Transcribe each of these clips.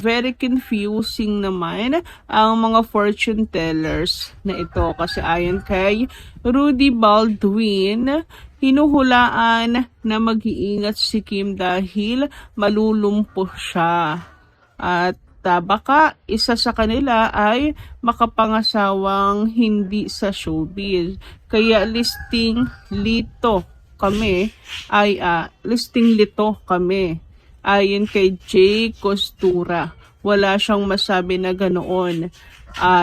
Very confusing naman ang mga fortune tellers na ito kasi ayon kay Rudy Baldwin, hinuhulaan na mag-iingat si Kim dahil malulumpo siya. At baka isa sa kanila ay makapangasawang hindi sa showbiz. Kaya listing lito kami. Ayon kay Jay Costura. Wala siyang masabi na ganoon.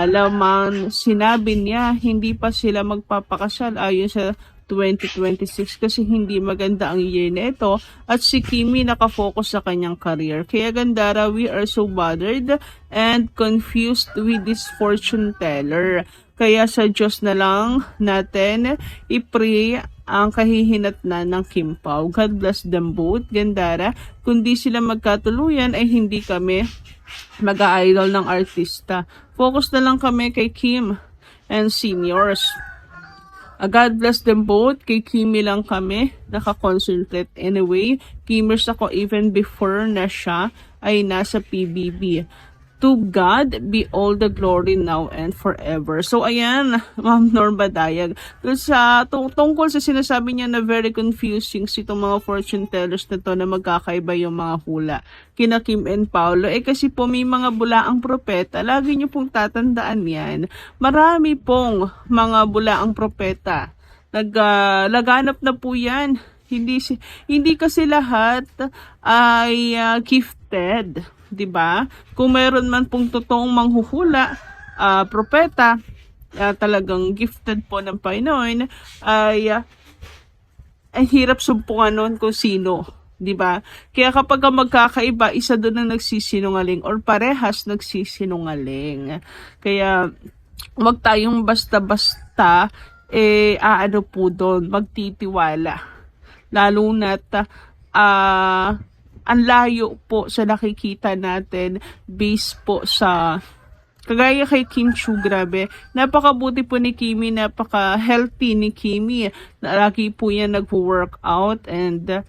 Lamang sinabi niya, hindi pa sila magpapakasal ayon sa 2026 kasi hindi maganda ang year na ito at si Kimi nakafocus sa kanyang career. Kaya Gandara, we are so bothered and confused with this fortune teller. Kaya sa Diyos na lang natin i-pray ang kahihinatnan ng Kim Pao. God bless them both, Gandara. Kung di sila magkatuluyan ay hindi kami mag-idol ng artista. Focus na lang kami kay Kim and seniors. God bless them both. Kay Kimi lang kami nakakoncentrate. Anyway, Kimers ako even before na siya ay nasa PBB. To God be all the glory now and forever. So ayan, Ma'am Norma Dayag. Tungkol sa sinasabi niya na very confusing si itong mga fortune tellers na to na magkakaiba yung mga hula. Kina Kim and Paolo. Kasi po may mga bulaang propeta. Lagi niyo pong tatandaan yan. Marami pong mga bulaang propeta. Laganap na po yan. Hindi kasi lahat ay gifted. 'Di ba? Kung meron man pong totoong manghuhula, propeta, talagang gifted po ng Panginoon, ay hirap sumpungan nun kung sino. 'Di ba? Kaya kapag magkakaiba, isa doon ang nagsisinungaling or parehas nagsisinungaling. Kaya wag tayong basta-basta po doon, magtitiwala. Lalo na't ang layo po sa nakikita natin based po sa kagaya kay Kim Chu, grabe. Napakabuti po ni Kimi, napaka-healthy ni Kimi. Lagi po yan nag-workout and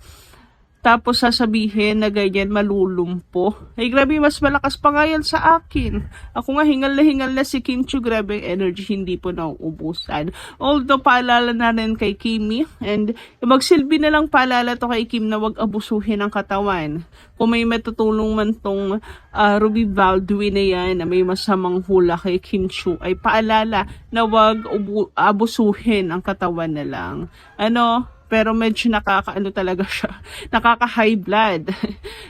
tapos sasabihin na ganyan malulumpo. Ay grabe, mas malakas pa nga yan sa akin. Ako nga hingal na si Kim Chu, grabe energy, hindi po nauubusan. Although paalala na rin kay Kimi and magsilbi na lang paalala to kay Kim na wag abusuhin ang katawan. Kung may matutulong man tong Ruby Baldwin na yan na may masamang hula kay Kim Chu, ay paalala na wag abusuhin ang katawan na lang. Pero medyo talaga siya. Nakaka-high blood.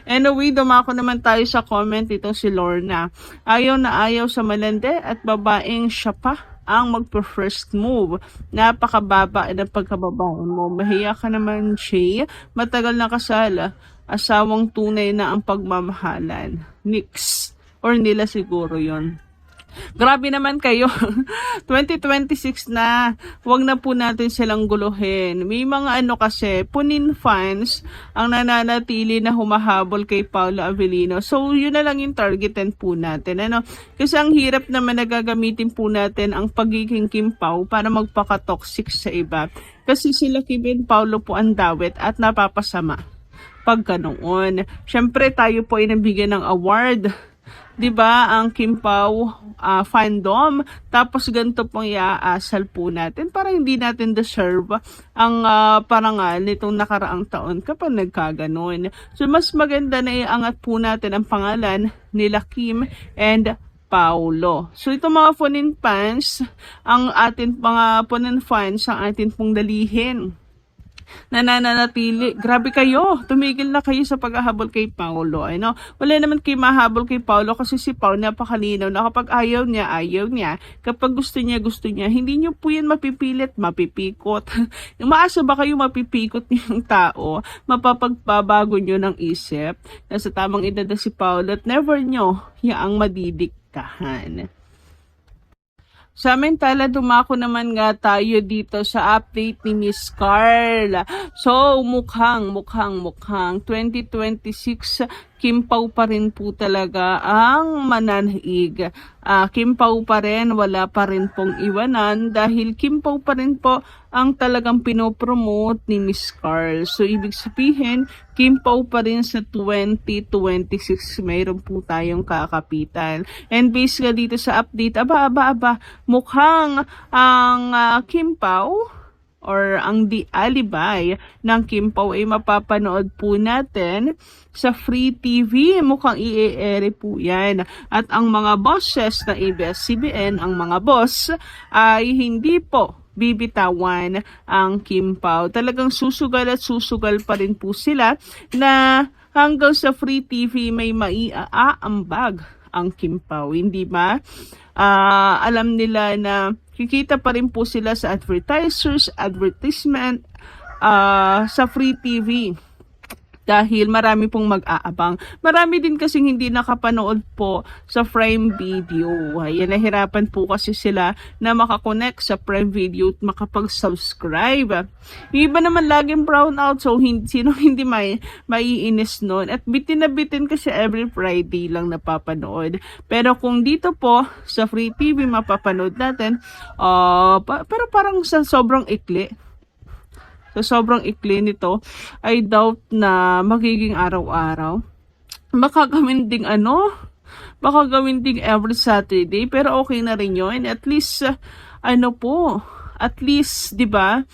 Anyway, dumako naman tayo sa comment itong si Lorna. Ayaw na ayaw sa malande at babaeng siya pa ang magpa-first move. Napakababa ng pagkababaon mo. Mahiya ka naman, Shay. Matagal na kasal. Asawang tunay na ang pagmamahalan. Nix. Or nila siguro yon. Grabe naman kayo. 2026 na. Huwag na po natin silang guluhin. May mga kasi, punin fans ang nananatili na humahabol kay Paolo Avellino. So, yun na lang yung targetan po natin. Kasi ang hirap naman na gagamitin po natin ang pagiging Kim Pao para magpaka-toxic sa iba. Kasi sila Kim and Paolo po ang dawit at napapasama pag ganoon. Syempre, tayo po ay nabigyan ng award. 'Di ba ang Kim Pao fandom, tapos ganito pong iaasal po natin para hindi natin deserve ang parangal nitong nakaraang taon kapag nagkaganon. So mas maganda na iangat po natin ang pangalan nila Kim and Paolo. So itong mga Funin fans, ang atin pong dalihin nananatili. Grabe kayo. Tumigil na kayo sa paghahabol kay Paolo. Wala naman kayo mahabol kay Paolo kasi si Paolo napakalinaw na kapag ayaw niya, ayaw niya. Kapag gusto niya, gusto niya. Hindi niyo po yan mapipilit, mapipikot. Maasa ba kayo mapipikot yung tao? Mapapagbabago niyo ng isip. Nasa tamang edad na si Paolo at never niyo yaang madidiktahan. Samantala, dumako naman nga tayo dito sa update ni Miss Carl. So, mukhang 2026 Kim Pao pa rin po talaga ang mananaig. Kim Pao pa rin, wala pa rin pong iwanan dahil Kim Pao pa rin po ang talagang pinopromote ni Miss Carl. So, ibig sabihin, Kim Pao pa rin sa 2026, mayroon po tayong kakapitan. And based nga dito sa update, mukhang ang Kim Pao or ang di alibay ng Kim Pao ay mapapanood po natin sa Free TV. Mukhang i-ere po yan. At ang mga bosses ng ABS-CBN, ang mga boss, ay hindi po bibitawan ang Kim Pao. Talagang susugal at susugal pa rin po sila na hanggang sa Free TV may maiaambag ang Kim Pao. Hindi ba? Alam nila na kikita pa rin po sila sa advertisement sa Free TV. Dahil marami pong mag-aabang. Marami din kasing hindi nakapanood po sa Prime Video. Ayan, nahirapan po kasi sila na makakonect sa Prime Video at makapag-subscribe. Yung iba naman laging brown out, so sino hindi maiinis nun. At bitin na bitin kasi every Friday lang napapanood. Pero kung dito po sa Free TV mapapanood natin, pero parang sa sobrang ikli. So, sobrang ikli nito, I doubt na magiging araw-araw. Baka gawin ding every Saturday, pero okay na rin yun. At least, di ba,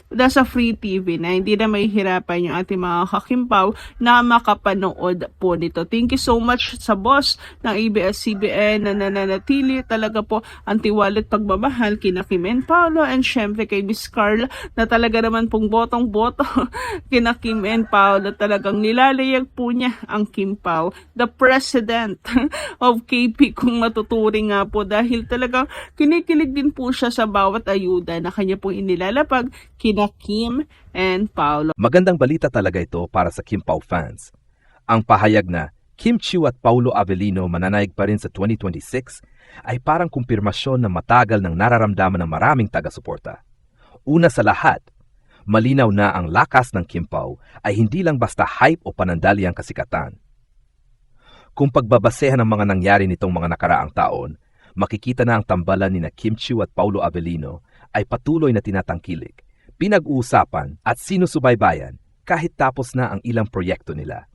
nasa Free TV na hindi na mahihirapan yung ating mga kakimpaw na makapanood po nito. Thank you so much sa boss ng ABS-CBN na nananatili talaga po ang tiwalat pagmamahal kina Kim and Paolo, and syempre kay Miss Carl na talaga naman pong botong-boto kina Kim and Paolo. Talagang nilalayag po niya ang Kim Pao, the president of KP kung matuturing nga po, dahil talagang kinikilig din po siya sa bawat ayuda na kanya pong inilalapag kina Kim and Paolo. Magandang balita talaga ito para sa Kim Pao fans. Ang pahayag na Kim Chiu at Paulo Avellino mananaig pa rin sa 2026 ay parang kumpirmasyon na matagal ng nararamdaman ng maraming taga-suporta. Una sa lahat, malinaw na ang lakas ng Kim Pao ay hindi lang basta hype o panandaliang kasikatan. Kung pagbabasehan ang mga nangyari nitong mga nakaraang taon, makikita na ang tambalan ni na Kim Chiu at Paulo Avellino ay patuloy na tinatangkilik, pinag-uusapan at sinusubaybayan kahit tapos na ang ilang proyekto nila.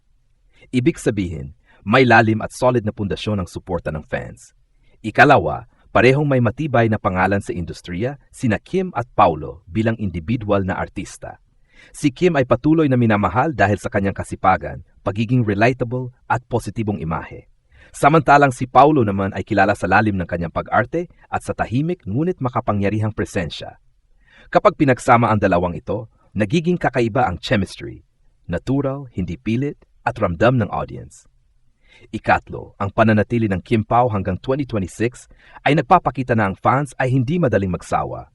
Ibig sabihin, may lalim at solid na pundasyon ang suporta ng fans. Ikalawa, parehong may matibay na pangalan sa industriya sina Kim at Paulo bilang individual na artista. Si Kim ay patuloy na minamahal dahil sa kanyang kasipagan, pagiging relatable at positibong imahe. Samantalang si Paulo naman ay kilala sa lalim ng kanyang pag-arte at sa tahimik ngunit makapangyarihang presensya. Kapag pinagsama ang dalawang ito, nagiging kakaiba ang chemistry, natural, hindi pilit, at ramdam ng audience. Ikatlo, ang pananatili ng Kim Pao hanggang 2026 ay nagpapakita na ang fans ay hindi madaling magsawa.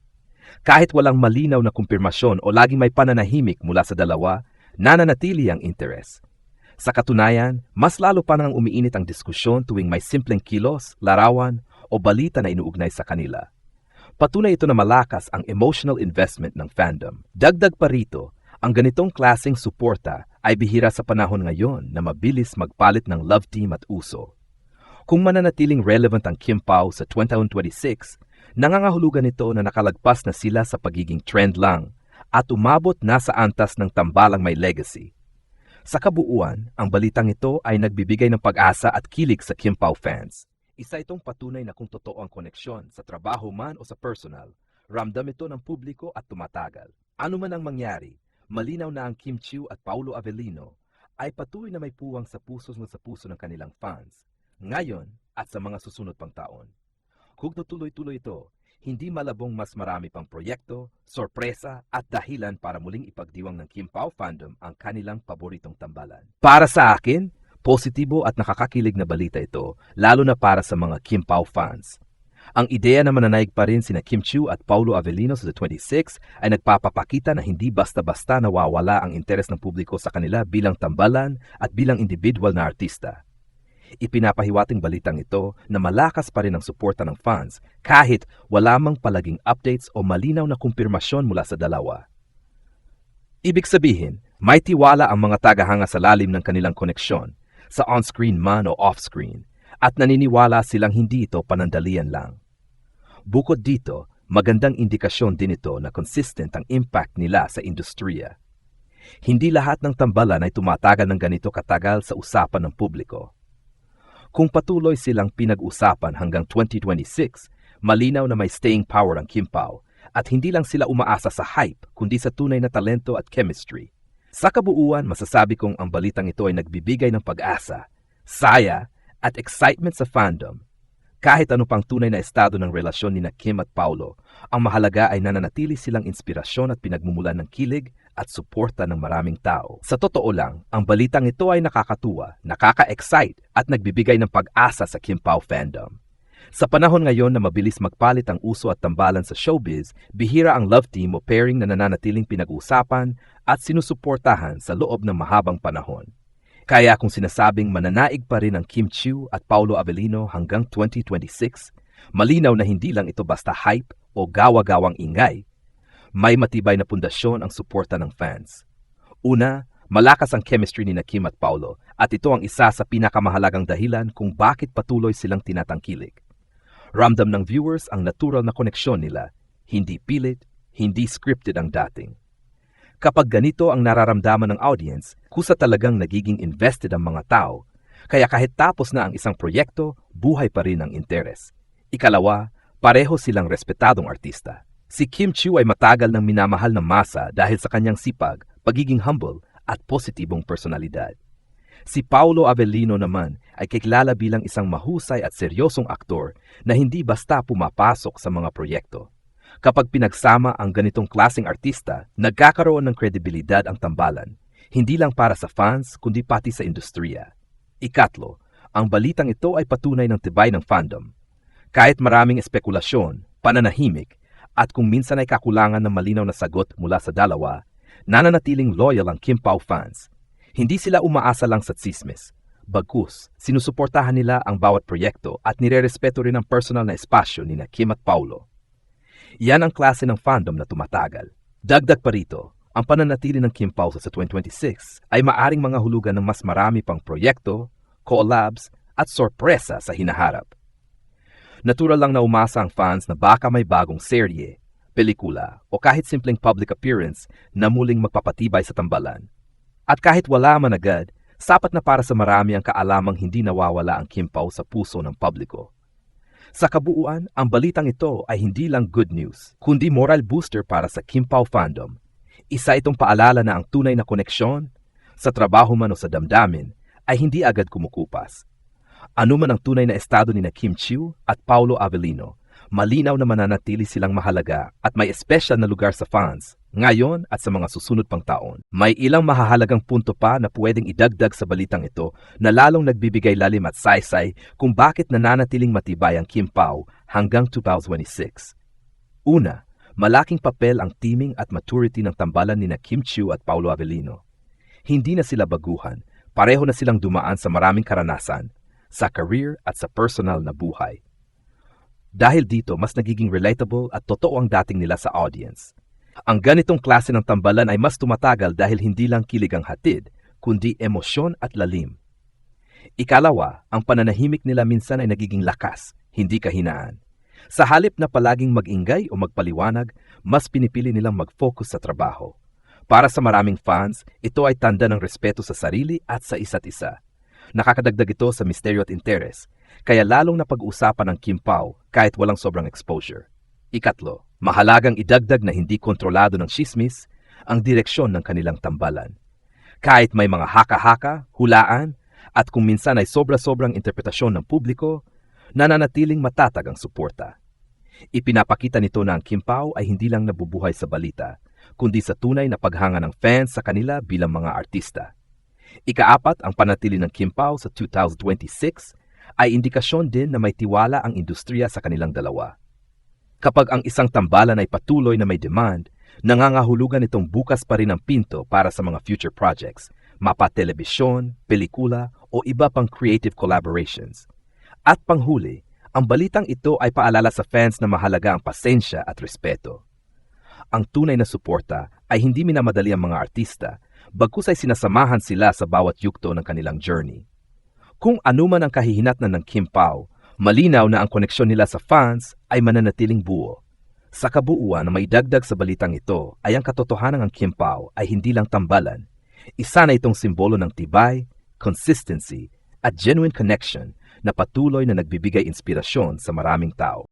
Kahit walang malinaw na kumpirmasyon o laging may pananahimik mula sa dalawa, nananatili ang interes. Sa katunayan, mas lalo pa nang umiinit ang diskusyon tuwing may simpleng kilos, larawan, o balita na inuugnay sa kanila. Patunay ito na malakas ang emotional investment ng fandom. Dagdag pa rito, ang ganitong klaseng suporta ay bihira sa panahon ngayon na mabilis magpalit ng love team at uso. Kung mananatiling relevant ang Kim Pao sa 2026, nangangahulugan nito na nakalagpas na sila sa pagiging trend lang at umabot na sa antas ng tambalang may legacy. Sa kabuuan, ang balitang ito ay nagbibigay ng pag-asa at kilig sa Kim Pao fans. Isa itong patunay na kung totoo ang koneksyon sa trabaho man o sa personal, ramdam ito ng publiko at tumatagal. Ano man ang mangyari, malinaw na ang Kim Chiu at Paulo Avellino ay patuloy na may puwang sa puso ng kanilang fans, ngayon at sa mga susunod pang taon. Kung tutuloy-tuloy ito, hindi malabong mas marami pang proyekto, sorpresa at dahilan para muling ipagdiwang ng Kim Pao fandom ang kanilang paboritong tambalan. Para sa akin, positibo at nakakakilig na balita ito, lalo na para sa mga Kim Pao fans. Ang ideya na mananaig pa rin sina Kim Chiu at Paulo Avellino sa 26 ay nagpapakita na hindi basta-basta nawawala ang interes ng publiko sa kanila bilang tambalan at bilang individual na artista. Ipinapahiwating balitang ito na malakas pa rin ang suporta ng fans kahit wala mang palaging updates o malinaw na kumpirmasyon mula sa dalawa. Ibig sabihin, May tiwala ang mga tagahanga sa lalim ng kanilang koneksyon, sa on-screen man o off-screen, at naniniwala silang hindi ito panandalian lang. Bukod dito, magandang indikasyon din ito na consistent ang impact nila sa industriya. Hindi lahat ng tambalan ay tumatagal ng ganito katagal sa usapan ng publiko. Kung patuloy silang pinag-usapan hanggang 2026, malinaw na may staying power ang Kim Pao at hindi lang sila umaasa sa hype kundi sa tunay na talento at chemistry. Sa kabuuan, masasabi kong ang balitang ito ay nagbibigay ng pag-asa, saya at excitement sa fandom. Kahit ano pang tunay na estado ng relasyon ni Kim at Paulo, ang mahalaga ay nananatili silang inspirasyon at pinagmumulan ng kilig at suporta ng maraming tao. Sa totoo lang, ang balitang ito ay nakakatuwa, nakaka-excite at nagbibigay ng pag-asa sa Kim Pao fandom. Sa panahon ngayon na mabilis magpalit ang uso at tambalan sa showbiz, bihira ang love team o pairing na nananatiling pinag-uusapan at sinusuportahan sa loob ng mahabang panahon. Kaya kung sinasabing mananaig pa rin ang Kim Chiu at Paulo Avellino hanggang 2026, malinaw na hindi lang ito basta hype o gawa-gawang ingay. May matibay na pundasyon ang suporta ng fans. Una, malakas ang chemistry ni Kim at Paulo at ito ang isa sa pinakamahalagang dahilan kung bakit patuloy silang tinatangkilik. Ramdam ng viewers ang natural na koneksyon nila, hindi pilit, hindi scripted ang dating. Kapag ganito ang nararamdaman ng audience, kusa talagang nagiging invested ang mga tao, kaya kahit tapos na ang isang proyekto, buhay pa rin ang interes. Ikalawa, pareho silang respetadong artista. Si Kim Chiu ay matagal ng minamahal ng masa dahil sa kanyang sipag, pagiging humble at positibong personalidad. Si Paulo Avellino naman ay kilala bilang isang mahusay at seryosong aktor na hindi basta pumapasok sa mga proyekto. Kapag pinagsama ang ganitong klaseng artista, nagkakaroon ng kredibilidad ang tambalan, hindi lang para sa fans kundi pati sa industriya. Ikatlo, ang balitang ito ay patunay ng tibay ng fandom. Kahit maraming espekulasyon, pananahimik, at kung minsan ay kakulangan ng malinaw na sagot mula sa dalawa, nananatiling loyal ang Kim Pao fans. Hindi sila umaasa lang sa tsismis. Bagkus, sinusuportahan nila ang bawat proyekto at nirerespeto rin ang personal na espasyo ni Kim at Paulo. Yan ang klase ng fandom na tumatagal. Dagdag pa rito, ang pananatili ng Kim Pao sa 2026 ay maaring mga hulugan ng mas marami pang proyekto, collabs at sorpresa sa hinaharap. Natural lang na umasa ang fans na baka may bagong serye, pelikula o kahit simpleng public appearance na muling magpapatibay sa tambalan. At kahit wala man agad, sapat na para sa marami ang kaalamang hindi nawawala ang Kim Pao sa puso ng publiko. Sa kabuuan, ang balitang ito ay hindi lang good news, kundi moral booster para sa Kim Pao fandom. Isa itong paalala na ang tunay na koneksyon, sa trabaho man o sa damdamin, ay hindi agad kumukupas. Ano man ang tunay na estado ni Kim Chiu at Paulo Avellino, malinaw na mananatili silang mahalaga at may espesyal na lugar sa fans, ngayon at sa mga susunod pang taon. May ilang mahahalagang punto pa na pwedeng idagdag sa balitang ito na lalong nagbibigay lalim at saysay kung bakit nananatiling matibay ang Kim Pao hanggang 2026. Una, malaking papel ang teaming at maturity ng tambalan ni Kim Chiu at Paulo Avellino. Hindi na sila baguhan, pareho na silang dumaan sa maraming karanasan, sa career at sa personal na buhay. Dahil dito, mas nagiging relatable at totoo ang dating nila sa audience. Ang ganitong klase ng tambalan ay mas tumatagal dahil hindi lang kilig ang hatid, kundi emosyon at lalim. Ikalawa, ang pananahimik nila minsan ay nagiging lakas, hindi kahinaan. Sa halip na palaging mag-ingay o magpaliwanag, mas pinipili nilang mag-focus sa trabaho. Para sa maraming fans, ito ay tanda ng respeto sa sarili at sa isa't isa. Nakakadagdag ito sa misteryo at interes, kaya lalong napag-usapan ng Kim Pao kahit walang sobrang exposure. Ikatlo, mahalagang idagdag na hindi kontrolado ng chismis ang direksyon ng kanilang tambalan. Kahit may mga haka-haka, hulaan, at kung minsan ay sobra-sobrang interpretasyon ng publiko, nananatiling matatag ang suporta. Ipinapakita nito na ang Kim Pao ay hindi lang nabubuhay sa balita, kundi sa tunay na paghanga ng fans sa kanila bilang mga artista. Ikaapat, ang panatili ng Kim Pao sa 2026 ay indikasyon din na may tiwala ang industriya sa kanilang dalawa. Kapag ang isang tambalan ay patuloy na may demand, nangangahulugan itong bukas pa rin ang pinto para sa mga future projects, mapa-telebisyon, pelikula o iba pang creative collaborations. At panghuli, ang balitang ito ay paalala sa fans na mahalaga ang pasensya at respeto. Ang tunay na suporta ay hindi minamadali ang mga artista, bagkus ay sinasamahan sila sa bawat yugto ng kanilang journey. Kung anuman ang kahihinatnan ng Kim Pao, malinaw na ang koneksyon nila sa fans ay mananatiling buo. Sa kabuuan na may dagdag sa balitang ito ay ang katotohanan ng Kim Pao ay hindi lang tambalan. Isa na itong simbolo ng tibay, consistency, at genuine connection na patuloy na nagbibigay inspirasyon sa maraming tao.